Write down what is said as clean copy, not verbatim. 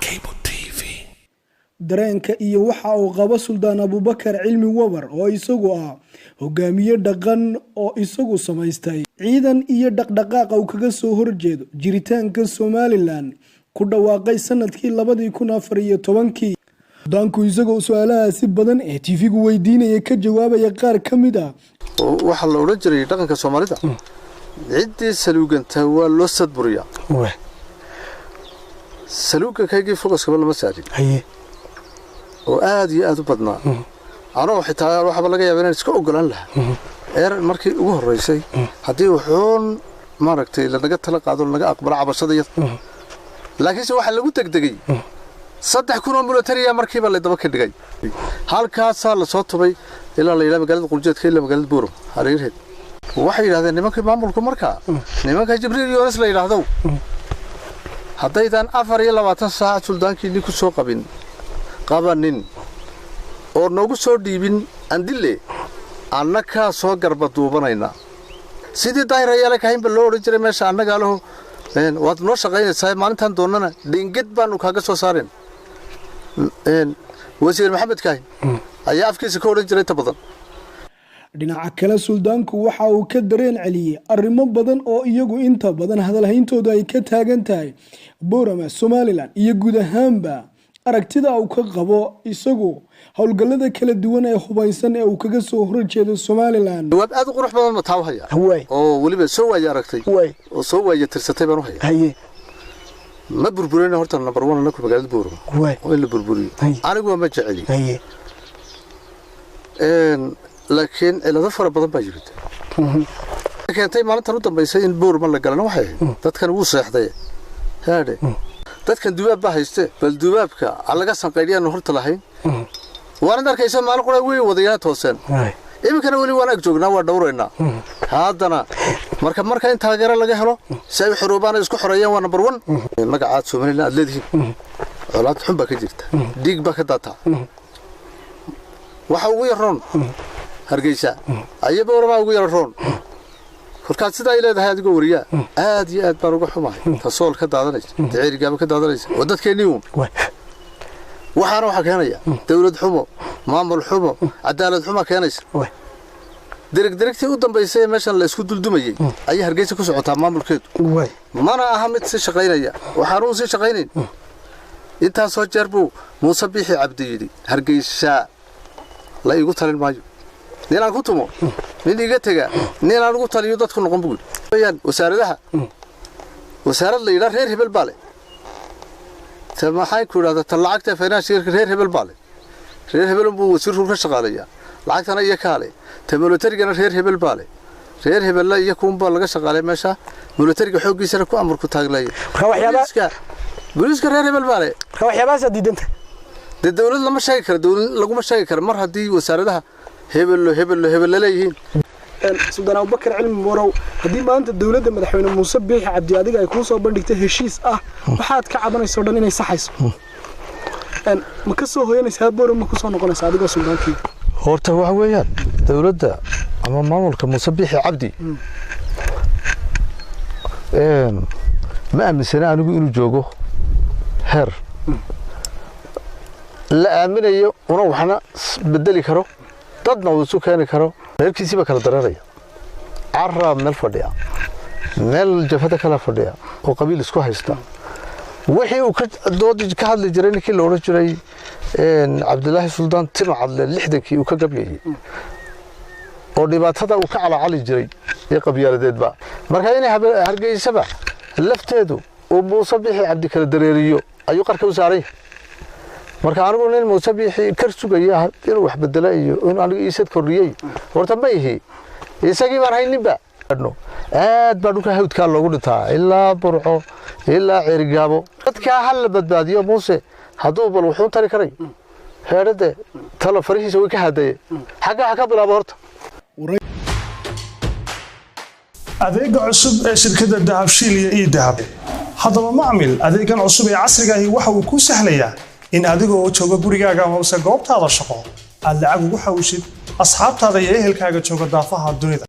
Cable TV. dareenka iyo waxa uu qabo Suldaan Abubakar Cilmi Wabar oo isagu ah hogaamiye dhaqan oo isagu samaystay ciidan iyo dhaqdhaqaaq uu kaga soo horjeedo jiritaanka Somaliland ku dhawaaqay sanadkii 2014 danku isagoo su'aalahaasi badan ee TV-gu weydiinaya ka jawaabaya qaar kamid ah waxa la oran jiray dhaqanka Soomaalida ciidii saluuganta waa loo sadburiya saluuga kaygii focus kaba lama saarin oo aad iyo aad u badnaa anoo xitaa waxa laga yaabaa inaan iska ogolaan lahaa markii ugu horeysay hadii wuxuun maaragtay la naga tala qaado naga aqbala cabashada laakiin waxa lagu degdegay 3,000 military markiiba la daba ka dhigay halkaas la soo tubay ilaa la ilaa magaalada quljeedka ilaa magaalada Buuro hareerheed waxay yiraahdeen nimanka maamulku markaa nimanka Jibriil Yoonas la yiraahdo haddaydan 24 saac suldaankii ku soo qabanin oo noogu soo dhiibin andille annaka soo garba duubanayna sidii daayirayaal ka hayn loo oran jiray meesha annaga laho waad noo shaqaynaysaa maalintan doonana dhingad baan kaaga soo saareen wasiir Maxamed Kaahin ayaa afkiisa ka oran jiray tabadan dhinaca kale suldaanku waxa uu ka dareen celiyay arrimo badan oo iyagu inta badan hadalhayntooda ay ka taagan tahay Boorama Somaliland iyo guud ahaanba aragtida uu ka qabo isagu hawlgallada kala duwan ee hubaysan ee uu kaga soo horjeedo Somaliland waad aad u qurux badan ma taawhaya oo waliba soo waayay aragtay oo soo waayay tirsatay baan u hayaa ma burburina horta number 1 anku magaalada Boorama oo la burburiyo anigu ma jeceli laakiin cilado fara badan baa jirta keentay maalintan u dambeysay in Boorama la galana waxay dadkan uu seexday haade dadkan dubaab ba hayste bal dubaabka alaga sanqeeyaan horta lahayn waan arkaysa maalin qora way wadayaa toosan imikana wali waan ag joognaa waa dhawrayna haadana marka in taageero laga helo say xoroobaan isku xoreeyaan waa number 1 magacaad Somaliland aad leedihiin colaad xun ba ka jirta dig ba ka data waxa ugu yaroon hargeysa ayaba warma ugu yaroon korkaad sida ay leedahay adigoo wariya aad iyo aad baan uga xumahay tasool ka daadanaysa deerigaaba ka daadanaysa wadadkeennii waxaana waxa keenaya dawlad xumo maamul xumo cadaalad xumo keenaysa dirigtii u dambeysay meeshan la isku duldumayay ayaa hargeysa ku socotaa maamulkeedu mana aha mid si shaqaynaya waxaan uu si shaqaynayn inta soo jarbu Muuse Bixi Cabdi yiri hargeysa la igu talin maayo ninaan ku tumo mid iga taga ninaan ugu taliyo dadku noqon buu yaan wasaaradaha wasaarad la yiraahdo reer hebel baale maxay ku raadata lacagta financial reer hebel baale reer hebel buu wasiirku ka shaqaaleeyaa lacagtana iyo kaale military-gana reer hebel baale reer hebel la iyo kuun baa laga shaqaalay meesha military-ga xoogiisa ku amar ku taaglay booliska reer hebel baale waxyaabaha diidanta dawlad lama sheegi karo dawlad lagu ma sheegi karo mar hadii wasaaradaha hebel leeyihiin Suldaan Abubakar Cilmi Wabar hadii maanta dawladda madaxweyne Muuse Bixi Cabdi adiga ay ku soo bandhigtay heshiis ah waxaad ka cabanayso dhan inay saxayso ma ka soo hooyanaysaa Boorama ku soo noqonaysaa adiga suldaankii horta waxa weeyaan dawladda ama maamulka Muuse Bixi Cabdi ma aaminsana anigu inuu joogo heer la aaminayo una waxna bedeli karo dadna uu soo keeni karo reerkiisiba kala dareeraya carab meel fadhiya meel jafada kala fadhiya oo qabiil isku haysta wixii uu ka doodi ka hadli jiray ninkii la oran jiray Cabdullaahi Suldaan Timo Cadle 60kii uu ka gabyay oo dhibaatada uu ka calaacali jiray ee qabyaaladeedba marka inay hargeysaba lafteedu oo Muuse Bixi Cabdi kala dareeriyo ayuu qarka u saaray marka anigu nin Muuse Bixi kar sugaya inuu wax bedelo iyo in anigu iisad korriyay horta ma yihi isagii baan hayninba aad baa dhulka hawdka loogu dhintaa ilaa Burco ilaa Cirgaabo dadka hal badbaadiyo Muuse haduu bal wuxuu tari karay heerade talo farihiisa way ka hadayay xaga ka bilaabo horta adeega cusub ee shirkadda Dahabshiil iyo Dahab hadaba macmil adeegan cusub ee casriga ah waxa uu ku sahlayaa in adigoo jooga gurigaaga hoose goobtaada shaqo aad lacag ugu xawshid asxaabtaada iyo ehelkaaga jooga daafaha dunida